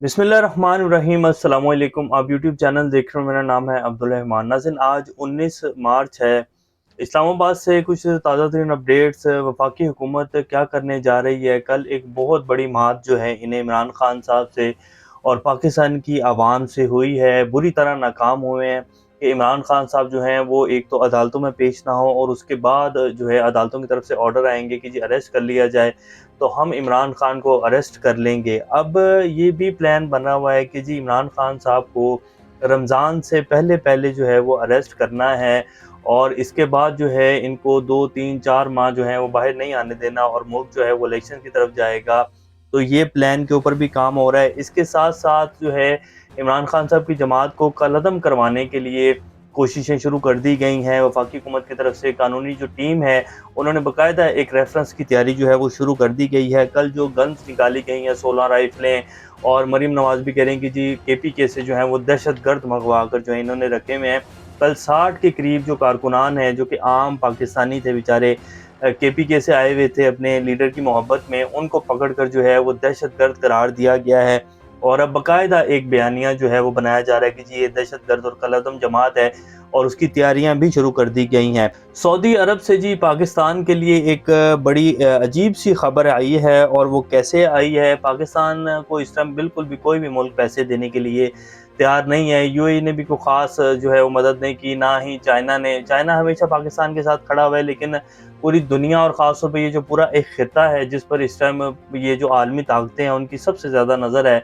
बिस्मिल्लाहिर्रहमानिर्रहीम अस्सलाम वालेकुम। आप यूट्यूब चैनल देख रहे हो, मेरा नाम है अब्दुल रहमान। नाज़रीन, आज 19 मार्च है। इस्लामाबाद से कुछ ताज़ा तरीन अपडेट्स। वफाकी हुकूमत क्या करने जा रही है। कल एक बहुत बड़ी मात जो है इन्हें इमरान खान साहब से और पाकिस्तान की आवाम से हुई है। बुरी तरह नाकाम हुए हैं कि इमरान खान साहब जो हैं वो एक तो अदालतों में पेश ना हो और उसके बाद जो है अदालतों की तरफ से ऑर्डर आएंगे कि जी अरेस्ट कर लिया जाए, तो हम इमरान खान को अरेस्ट कर लेंगे। अब ये भी प्लान बना हुआ है कि जी इमरान खान साहब को रमज़ान से पहले पहले जो है वो अरेस्ट करना है और इसके बाद जो है इनको 2 3 4 माह जो है वो बाहर नहीं आने देना और मुल्क जो है वो इलेक्शन की तरफ जाएगा। तो ये प्लान के ऊपर भी काम हो रहा है। इसके साथ साथ जो है इमरान खान साहब की जमात को कलअदम करवाने के लिए कोशिशें शुरू कर दी गई हैं। वफाकी हुकूमत की तरफ से कानूनी जो टीम है उन्होंने बाकायदा एक रेफरेंस की तैयारी जो है वो शुरू कर दी गई है। कल जो गन्स निकाली गई हैं 16 राइफलें, और मरीम नवाज भी कह रहे हैं कि जी KPK से जो है वो दहशत गर्द मंगवा कर जो है इन्होंने रखे हुए हैं। कल 60 के करीब जो कारकुनान हैं जो कि आम पाकिस्तानी थे बेचारे, KPK से आए हुए थे अपने लीडर की मोहब्बत में, उनको पकड़ कर जो है वो दहशत गर्द करार दिया गया है। और अब बाकायदा एक बयानिया जो है वो बनाया जा रहा है कि जी ये दहशत गर्द और कलअदम जमात है और उसकी तैयारियां भी शुरू कर दी गई हैं। सऊदी अरब से जी पाकिस्तान के लिए एक बड़ी अजीब सी खबर आई है, और वो कैसे आई है। पाकिस्तान को इस टाइम बिल्कुल भी कोई भी मुल्क पैसे देने के लिए तैयार नहीं है। UAE ने भी कोई ख़ास जो है वो मदद नहीं की, ना ही चाइना ने। चाइना हमेशा पाकिस्तान के साथ खड़ा हुआ है, लेकिन पूरी दुनिया और ख़ास तौर पर ये जो पूरा एक खिता है जिस पर इस टाइम ये जो आलमी ताकतें हैं उनकी सबसे ज़्यादा नज़र है,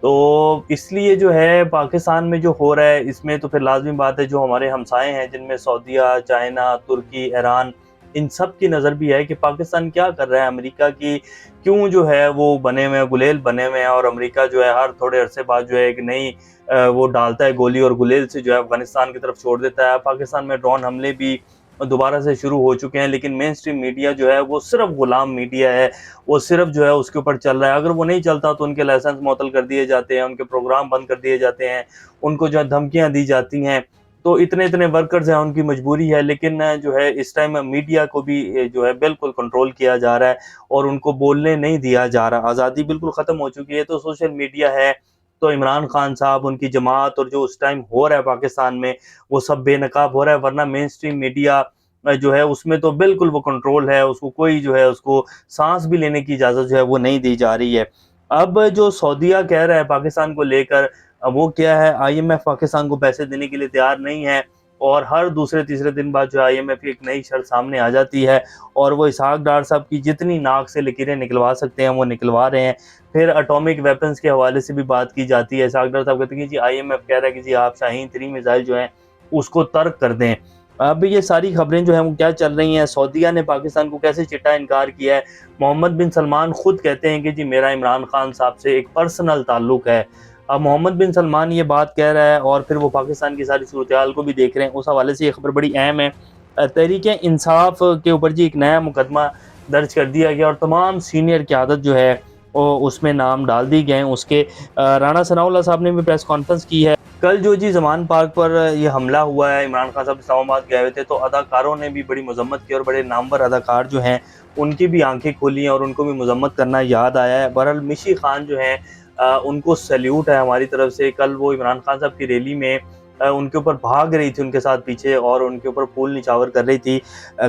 तो इसलिए जो है पाकिस्तान में जो हो रहा है इसमें तो फिर लाज़मी बात है जो हमारे हमसाए हैं जिनमें सऊदीया, चाइना, तुर्की, ईरान, इन सब की नज़र भी है कि पाकिस्तान क्या कर रहा है। अमेरिका की क्यों जो है वो बने हुए हैं, गुलेल बने हुए हैं, और अमेरिका जो है हर थोड़े अरसे बाद जो है एक नई वो डालता है गोली और गुलेल से जो है अफगानिस्तान की तरफ छोड़ देता है। पाकिस्तान में ड्रोन हमले भी दोबारा से शुरू हो चुके हैं, लेकिन मेन स्ट्रीम मीडिया जो है वो सिर्फ गुलाम मीडिया है। वो सिर्फ जो है उसके ऊपर चल रहा है। अगर वो नहीं चलता तो उनके लाइसेंस मुअत्तल कर दिए जाते हैं, उनके प्रोग्राम बंद कर दिए जाते हैं, उनको जो है धमकियाँ दी जाती हैं। तो इतने-इतने वर्कर्स हैं, उनकी मजबूरी है, लेकिन जो है इस टाइम मीडिया को भी जो है बिल्कुल कंट्रोल किया जा रहा है और उनको बोलने नहीं दिया जा रहा। आज़ादी बिल्कुल ख़त्म हो चुकी है। तो सोशल मीडिया है, तो इमरान खान साहब, उनकी जमात और जो उस टाइम हो रहा है पाकिस्तान में, वो सब बेनकाब हो रहा है। वरना मेन स्ट्रीम मीडिया जो है उसमें तो बिल्कुल वो कंट्रोल है, उसको कोई जो है उसको साँस भी लेने की इजाज़त जो है वो नहीं दी जा रही है। अब जो सऊदीया कह रहा है पाकिस्तान को लेकर, वो क्या है, IMF पाकिस्तान को पैसे देने के लिए तैयार नहीं है, और हर दूसरे तीसरे दिन बाद जो है IMF की एक नई शर्त सामने आ जाती है और वो इसहाक डार साहब की जितनी नाक से लकीरें निकलवा सकते हैं वो निकलवा रहे हैं। फिर एटॉमिक वेपन्स के हवाले से भी बात की जाती है। इसहाक डार साहब कहते हैं कि जी IMF कह रहा है कि जी आप शाहीन 3 मिसाइल जो हैं उसको तर्क कर दें। अब ये सारी खबरें जो हैं वो क्या चल रही हैं, सऊदीया ने पाकिस्तान को कैसे चिट्टा इनकार किया है। मोहम्मद बिन सलमान खुद कहते हैं कि जी मेरा इमरान खान साहब से एक पर्सनल ताल्लुक है। अब मोहम्मद बिन सलमान ये बात कह रहा है और फिर वो पाकिस्तान की सारी सूरत-ए-हाल को भी देख रहे हैं, उस हवाले से ये खबर बड़ी अहम है। तहरीक-ए-इंसाफ के ऊपर जी एक नया मुकदमा दर्ज कर दिया गया और तमाम सीनियर क़यादत जो है वो उसमें नाम डाल दिए गए हैं। उसके राणा सनाउल्लाह साहब ने भी प्रेस कॉन्फ्रेंस की है। कल जो जी ज़मान पार्क पर ये हमला हुआ है, इमरान खान साहब इस्लामाबाद गए हुए थे, तो अदाकारों ने भी बड़ी मज़म्मत की और बड़े नामवर अदाकार जो हैं उनकी भी आंखें खोली हैं और उनको भी मज़म्मत करना याद आया है। बहरहाल मिशी खान जो हैं उनको सैल्यूट है हमारी तरफ से। कल वो इमरान खान साहब की रैली में उनके ऊपर भाग रही थी उनके साथ पीछे और उनके ऊपर फूल निछावर कर रही थी।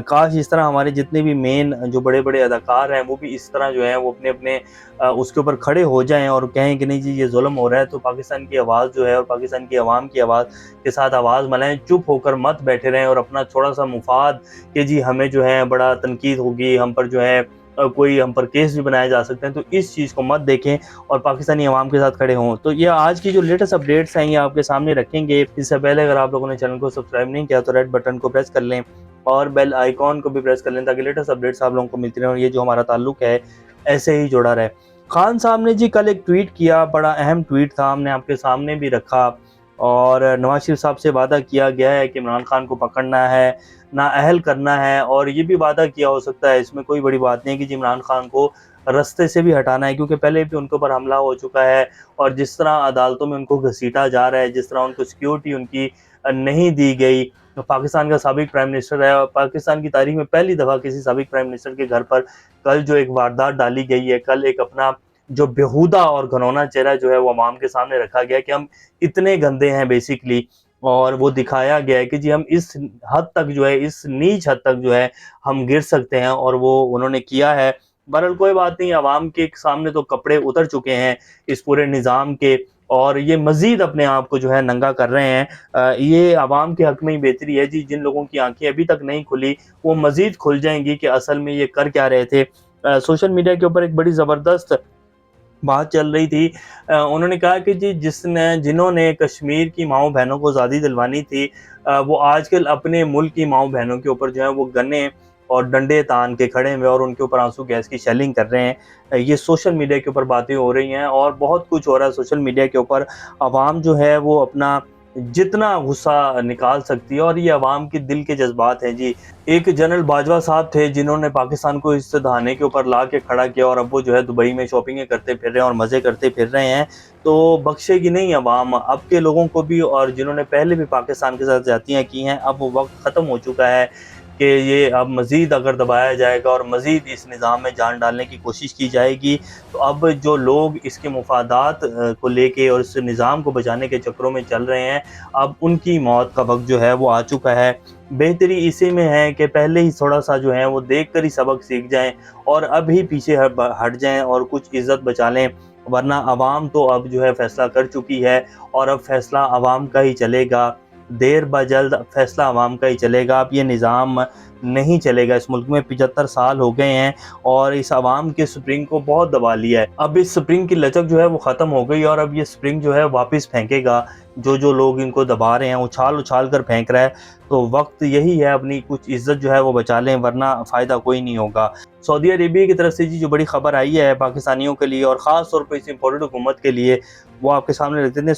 काश इस तरह हमारे जितने भी मेन जो बड़े-बड़े अदाकार हैं वो भी इस तरह जो है वो अपने-अपने उसके ऊपर खड़े हो जाएँ और कहें कि नहीं जी ये ज़ुल्म हो रहा है, तो पाकिस्तान की आवाज़ जो है और पाकिस्तान की आवाम की आवाज़ के साथ आवाज़ मिलाएँ, चुप होकर मत बैठे रहें और अपना थोड़ा-सा मुफाद कि जी हमें जो है बड़ा तनकीद होगी, हम पर जो है कोई हम पर केस भी बनाए जा सकते हैं, तो इस चीज़ को मत देखें और पाकिस्तानी अवाम के साथ खड़े हों। तो ये आज की जो लेटेस्ट अपडेट्स हैं ये आपके सामने रखेंगे। इससे पहले अगर आप लोगों ने चैनल को सब्सक्राइब नहीं किया तो रेड बटन को प्रेस कर लें और बेल आइकॉन को भी प्रेस कर लें ताकि लेटेस्ट अपडेट्स आप लोगों को मिलती रहें और ये जो हमारा ताल्लुक है ऐसे ही जुड़ा रहे। खान साहब ने जी कल एक ट्वीट किया, बड़ा अहम ट्वीट था, हमने आपके सामने भी रखा, और नवाज शरीफ साहब से वादा किया गया है कि इमरान खान को पकड़ना है, नाअहल करना है, और ये भी वादा किया हो सकता है, इसमें कोई बड़ी बात नहीं है कि जी इमरान खान को रास्ते से भी हटाना है, क्योंकि पहले भी उनके ऊपर हमला हो चुका है और जिस तरह अदालतों में उनको घसीटा जा रहा है, जिस तरह उनको सिक्योरिटी उनकी नहीं दी गई। तो पाकिस्तान का साबिक प्राइम मिनिस्टर है और पाकिस्तान की तारीख में पहली दफ़ा किसी साबिक प्राइम मिनिस्टर के घर पर कल जो एक वारदात डाली गई है, कल एक अपना जो बेहुदा और घिनौना चेहरा जो है वो अवाम के सामने रखा गया कि हम इतने गंदे हैं बेसिकली। और वो दिखाया गया है कि जी हम इस हद तक जो है, इस नीच हद तक जो है हम गिर सकते हैं, और वो उन्होंने किया है। बहरहाल कोई बात नहीं, अवाम के सामने तो कपड़े उतर चुके हैं इस पूरे निज़ाम के, और ये मज़ीद अपने आप को जो है नंगा कर रहे हैं। ये अवाम के हक़ में ही बेहतरी है जी, जिन लोगों की आँखें अभी तक नहीं खुली, वो मज़ीद खुल जाएँगी कि असल में ये कर क्या रहे थे। सोशल मीडिया के ऊपर एक बड़ी ज़बरदस्त बात चल रही थी। उन्होंने कहा कि जी जिन्होंने कश्मीर की माँओं-बहनों को आज़ादी दिलवानी थी, वो आजकल अपने मुल्क की माँओं-बहनों के ऊपर जो है वो गन्ने और डंडे तान के खड़े हुए और उनके ऊपर आंसू गैस की शेलिंग कर रहे हैं। ये सोशल मीडिया के ऊपर बातें हो रही हैं और बहुत कुछ हो रहा है सोशल मीडिया के ऊपर। अवाम जो है वो अपना जितना गुस्सा निकाल सकती है, और ये अवाम के दिल के जज़्बात हैं जी। एक जनरल बाजवा साहब थे जिन्होंने पाकिस्तान को इस दहाने के ऊपर ला के खड़ा किया, और अब वो जो है दुबई में शॉपिंगें करते फिर रहे हैं और मज़े करते फिर रहे हैं। तो बख्शेगी नहीं अवाम अब के लोगों को भी, और जिन्होंने पहले भी पाकिस्तान के साथ ज़्यादतियाँ की हैं। अब वो वक़्त ख़त्म हो चुका है कि ये अब मज़ीद अगर दबाया जाएगा और मज़ीद इस निज़ाम में जान डालने की कोशिश की जाएगी, तो अब जो लोग इसके मुफ़ादात को लेके और इस निज़ाम को बचाने के चक्करों में चल रहे हैं, अब उनकी मौत का वक़्त जो है वो आ चुका है। बेहतरी इसी में है कि पहले ही थोड़ा-सा जो है वो देख कर ही सबक सीख जाएँ, और अभी पीछे हट जाएँ और कुछ इज़्ज़त बचा लें, वरना अवाम तो अब जो है फ़ैसला कर चुकी है, और अब फ़ैसला अवाम का ही चलेगा। देर ब जल्द फ़ैसला अवाम का ही चलेगा। अब ये निज़ाम नहीं चलेगा। इस मुल्क में 75 साल हो गए हैं और इस अवाम के स्प्रिंग को बहुत दबा लिया है। अब इस स्प्रिंग की लचक जो है वो ख़त्म हो गई, और अब ये स्प्रिंग जो है वापस फेंकेगा। जो लोग इनको दबा रहे हैं, उछाल-उछाल कर फेंक रहा है। तो वक़्त यही है, अपनी कुछ इज़्ज़त जो है वो बचा लें, वरना फ़ायदा कोई नहीं होगा। सऊदी अरेबिया की तरफ से जी जो बड़ी खबर आई है पाकिस्तानियों के लिए, और ख़ास तौर पे इस इम्पोर्टेड हुकूमत के लिए, वो आपके सामने रख देते हैं।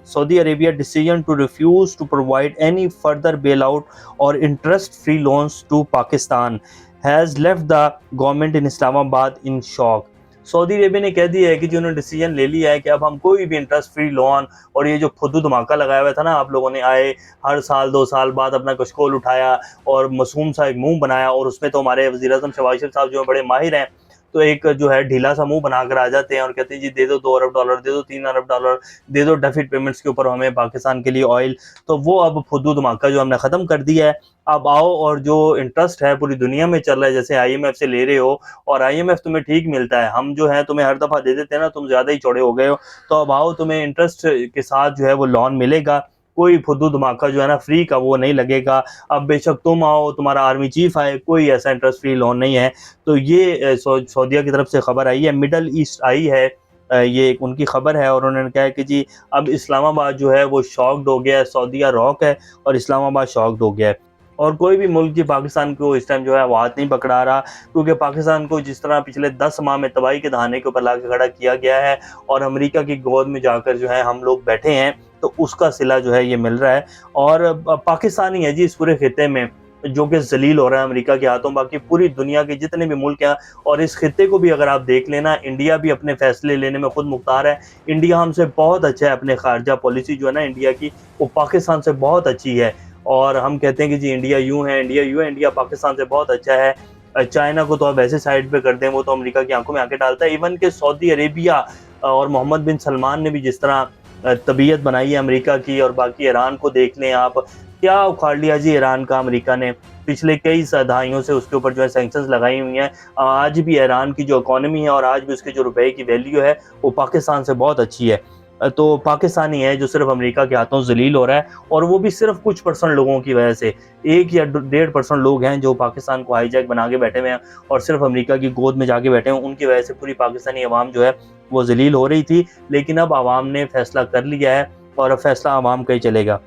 Saudi Arabia decision to refuse to provide any further bail out और interest free loans to Pakistan has left the government in Islamabad in shock. Saudi Arabia ने कह दिया है कि जिन्होंने डिसीजन ले लिया है कि अब हम कोई भी इंटरेस्ट फ्री लोन, और ये जो फुद्दू धमाका लगाया हुआ था ना आप लोगों ने, आए हर साल 2 साल बाद अपना कशकोल उठाया और मासूम सा एक मुँह बनाया, और उसमें तो हमारे वज़ीर-ए-आज़म शहबाज शरीफ साहब जो है बड़े माहिर हैं, तो एक जो है ढीला सा मुँह बनाकर आ जाते हैं और कहते हैं जी दे दो $2 अरब, दे दो $3 अरब, दे दो डेफिड पेमेंट्स के ऊपर हमें पाकिस्तान के लिए ऑयल। तो वो अब फुद्दू धमाका जो हमने ख़त्म कर दिया है। अब आओ, और जो इंटरेस्ट है पूरी दुनिया में चल रहा है, जैसे आईएमएफ से ले रहे हो, और आईएमएफ तुम्हें ठीक मिलता है, हम जो है तुम्हें हर दफ़ा दे देते हैं ना, तुम ज़्यादा ही चौड़े हो गए हो, तो अब आओ तुम्हें इंटरेस्ट के साथ जो है वो लोन मिलेगा। कोई फुद्दू धमाका जो है ना फ्री का वो नहीं लगेगा। अब बेशक तुम आओ, तुम्हारा आर्मी चीफ आए, कोई ऐसा इंटरेस्ट फ्री लोन नहीं है। तो ये सऊदीया की तरफ से खबर आई है, मिडल ईस्ट आई है, ये एक उनकी खबर है, और उन्होंने कहा है कि जी अब इस्लामाबाद जो है वो शॉक्ड हो गया है। सऊदीया रॉक है और इस्लामाबाद शॉक्ड हो गया है। और कोई भी मुल्क जी पाकिस्तान को इस टाइम जो है वो हाथ नहीं पकड़ा रहा, क्योंकि पाकिस्तान को जिस तरह पिछले 10 माह में तबाही के दहाने के ऊपर ला के खड़ा किया गया है, और अमेरिका की गोद में जाकर जो है हम लोग बैठे हैं, तो उसका सिला जो है ये मिल रहा है। और पाकिस्तान ही है जी इस पूरे खित्ते में जो कि ज़लील हो रहा है अमेरिका के हाथों। बाकी पूरी दुनिया के जितने भी मुल्क हैं, और इस खित्ते को भी अगर आप देख लेना, इंडिया भी अपने फैसले लेने में खुद मुख्तार है। इंडिया हमसे बहुत अच्छा है, अपने खारजा पॉलिसी जो है ना इंडिया की, वो पाकिस्तान से बहुत अच्छी है। और हम कहते हैं कि जी इंडिया यूँ है, इंडिया यूँ है, इंडिया पाकिस्तान से बहुत अच्छा है। चाइना को तो आप वैसे साइड पे कर दें, वो तो अमेरिका की आंखों में आंखें डालता है। इवन के सऊदी अरेबिया और मोहम्मद बिन सलमान ने भी जिस तरह तबीयत बनाई है अमेरिका की, और बाकी ईरान को देख लें आप, क्या उखाड़ लिया जी ईरान का अमेरिका ने। पिछले कई दहाइयों से उसके ऊपर जो है सैंक्शंस लगाई हुई हैं। आज भी ईरान की जो इकॉनमी है और आज भी उसके जो रुपए की वैल्यू है, वो पाकिस्तान से बहुत अच्छी है। तो पाकिस्तानी है जो सिर्फ अमेरिका के हाथों ज़लील हो रहा है, और वो भी सिर्फ कुछ परसेंट लोगों की वजह से। 1 या 1.5% लोग हैं जो पाकिस्तान को हाईजैक बना के बैठे हुए हैं और सिर्फ अमेरिका की गोद में जाके बैठे हैं। उनकी वजह से पूरी पाकिस्तानी अवाम जो है वो ज़लील हो रही थी, लेकिन अब अवाम ने फैसला कर लिया है, और अब फैसला अवाम का ही चलेगा।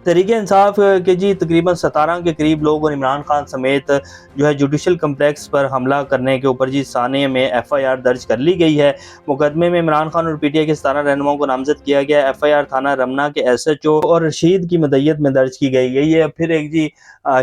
तहरीक इंसाफ के जी तकरीबन 17 के करीब लोग और इमरान खान समेत जो है जुडिशल कम्प्लेक्स पर हमला करने के ऊपर जी साने में एफआईआर दर्ज कर ली गई है। मुकदमे में इमरान खान और पीटीआई के 17 रहनुमाओं को नामजद किया गया। एफआईआर थाना रमना के एसएचओ और रशीद की मदय्यत में दर्ज की गई है। ये फिर एक जी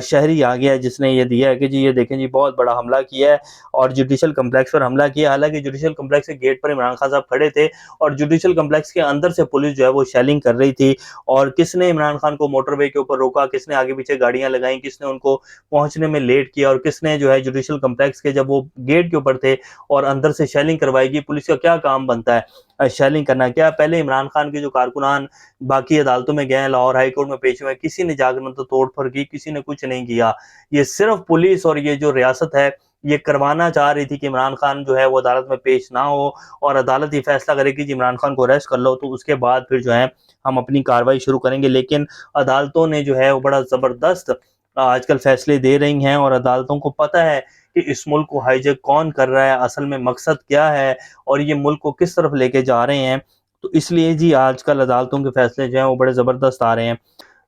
शहरी आ गया है जिसने ये दिया है कि जी ये देखें जी बहुत बड़ा हमला किया है और जुडिशल कम्प्लेक्स पर हमला किया। हालांकि जुडिशल कम्प्लेक्स के गेट पर इमरान खान साहब खड़े थे और जुडिशल कम्प्लेक्स के अंदर से पुलिस जो है वो शेलिंग कर रही थी, और किसने इमरान खान को उनको मोटरवे के ऊपर रोका, किसने आगे पीछे गाड़ियां लगाई, किसने उनको पहुंचने में लेट किया, और किसने जो है जुडिशल कम्प्लेक्स के जब वो गेट के ऊपर थे और अंदर से शेलिंग करवाएगी। पुलिस का क्या काम बनता है शेलिंग करना? क्या पहले इमरान खान के जो कारकुनान बाकी अदालतों में गए, लाहौर हाई कोर्ट में पेश हुए, किसी ने जाकर न तो तोड़फोड़ की, किसी ने कुछ नहीं किया। ये सिर्फ पुलिस और ये जो रियासत है ये करवाना चाह रही थी कि इमरान खान जो है वो अदालत में पेश ना हो, और अदालत ये फैसला करेगी कि इमरान खान को अरेस्ट कर लो, तो उसके बाद फिर जो है हम अपनी कार्रवाई शुरू करेंगे। लेकिन अदालतों ने जो है वो बड़ा ज़बरदस्त आजकल फैसले दे रही हैं, और अदालतों को पता है कि इस मुल्क को हाईजैक कौन कर रहा है, असल में मकसद क्या है, और ये मुल्क को किस तरफ लेके जा रहे हैं। तो इसलिए जी आजकल अदालतों के फैसले जो हैं वो बड़े ज़बरदस्त आ रहे हैं।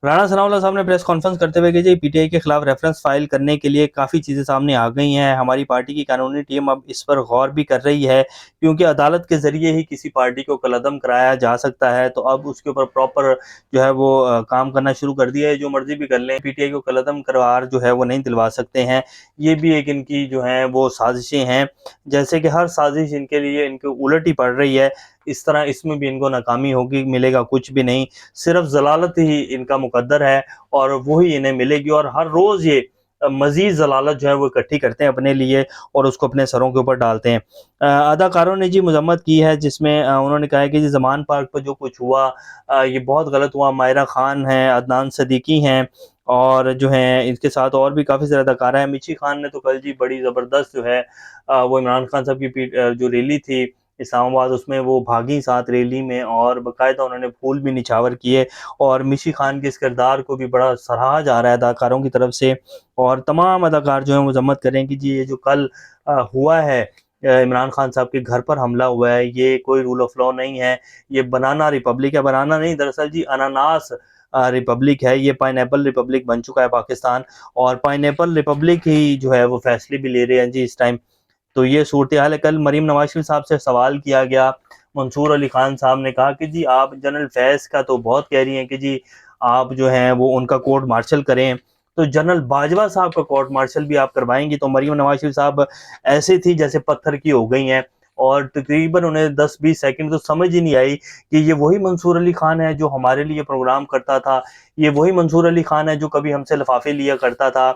राणा सनाउल्लाह साहब ने प्रेस कॉन्फ्रेंस करते हुए कि जी पीटीआई के खिलाफ रेफरेंस फाइल करने के लिए काफ़ी चीज़ें सामने आ गई हैं। हमारी पार्टी की कानूनी टीम अब इस पर गौर भी कर रही है, क्योंकि अदालत के ज़रिए ही किसी पार्टी को कलअदम कराया जा सकता है। तो अब उसके ऊपर प्रॉपर जो है वो काम करना शुरू कर दिया है। जो मर्जी भी कर लें, पीटीआई को कलअदम करवार जो है वो नहीं दिलवा सकते हैं। ये भी एक इनकी जो है वो साजिशें हैं, जैसे कि हर साजिश इनके लिए इनके उलट ही पड़ रही है, इस तरह इसमें भी इनको नाकामी होगी, मिलेगा कुछ भी नहीं। सिर्फ जलालत ही इनका मुकद्दर है और वही इन्हें मिलेगी, और हर रोज़ ये मज़ीद जलालत जो है वो इकट्ठी करते हैं अपने लिए और उसको अपने सरों के ऊपर डालते हैं। अदाकारों ने जी मजम्मत की है, जिसमें उन्होंने कहा है कि जी ज़मान पार्क पर जो कुछ हुआ ये बहुत गलत हुआ। मायरा खान हैं, अदनान सदीकी हैं, और जो हैं इनके साथ और भी काफ़ी सारे अदाकारा हैं। मिची खान ने तो कल जी बड़ी ज़बरदस्त जो है वो इमरान खान साहब की जो रैली थी इस्लामाबाद, उसमें वो भागी साथ रैली में, और बाकायदा उन्होंने फूल भी निछावर किए। और मिशी खान के इस किरदार को भी बड़ा सराहा जा रहा है अदाकारों की तरफ से, और तमाम अदाकार जो हैं वो मज़म्मत करें कि जी ये जो कल हुआ है इमरान खान साहब के घर पर हमला हुआ है, ये कोई रूल ऑफ लॉ नहीं है, ये बनाना रिपब्लिक है। बनाना नहीं, दरअसल जी अनानास रिपब्लिक है, ये पाइनएप्पल रिपब्लिक बन चुका है पाकिस्तान, और पाइनएप्पल रिपब्लिक ही जो है वो फैसले भी ले रहे हैं जी इस टाइम। तो ये सूरत हाल है। कल मरीम नवाज शरीफ साहब से सवाल किया गया, मंसूर अली खान साहब ने कहा कि जी आप जनरल फैज़ का तो बहुत कह रही हैं कि जी आप जो हैं वो उनका कोर्ट मार्शल करें, तो जनरल बाजवा साहब का कोर्ट मार्शल भी आप करवाएंगी? तो मरीम नवाज शरीफ साहब ऐसे थी जैसे पत्थर की हो गई हैं, और तकरीबन उन्हें 10-20 सेकंड तो समझ ही नहीं आई कि ये वही मंसूर अली खान है जो हमारे लिए प्रोग्राम करता था, ये वही मंसूर अली खान है जो कभी हमसे लिफाफे लिया करता था।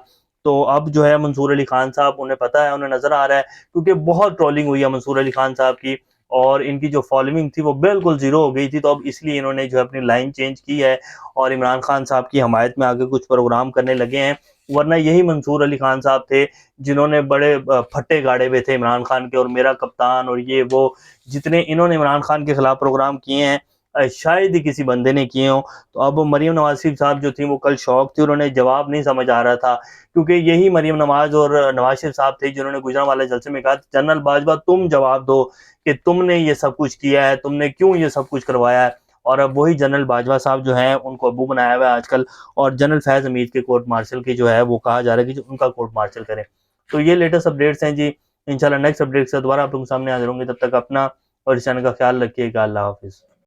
तो अब जो है मंसूर अली खान साहब, उन्हें पता है, उन्हें नज़र आ रहा है, क्योंकि बहुत ट्रोलिंग हुई है मंसूर अली खान साहब की, और इनकी जो फॉलोइंग थी वो बिल्कुल ज़ीरो हो गई थी। तो अब इसलिए इन्होंने जो है अपनी लाइन चेंज की है और इमरान खान साहब की हमायत में आगे कुछ प्रोग्राम करने लगे हैं। वरना यही मंसूर अली खान साहब थे जिन्होंने बड़े फट्टे गाड़े हुए थे इमरान खान के, और मेरा कप्तान और ये वो, जितने इन्होंने इमरान खान के खिलाफ प्रोग्राम किए हैं शायद ही किसी बंदे ने किए हों। तो अब मरीम नवाज शरीफ साहब जो थी वो कल शौक थी, उन्होंने जवाब नहीं समझ आ रहा था, क्योंकि यही मरीम नवाज और नवाज शरीफ साहब थे जिन्होंने गुजरांवाला जलसे में कहा, जनरल बाजवा तुम जवाब दो कि तुमने ये सब कुछ किया है, तुमने क्यों ये सब कुछ करवाया है। और अब वही जनरल बाजवा साहब जो हैं उनको अबू बनाया हुआ है आजकल, और जनरल फैज़ हमीद के कोर्ट मार्शल की जो है वो कहा जा रहा है कि जो उनका कोर्ट मार्शल करें। तो ये लेटेस्ट अपडेट्स हैं जी। इंशाल्लाह नेक्स्ट अपडेट से दोबारा आप लोगों के सामने हाजिर होंगे। तब तक अपना और इस चैनल का ख्याल रखिएगा। अल्लाह हाफिज़।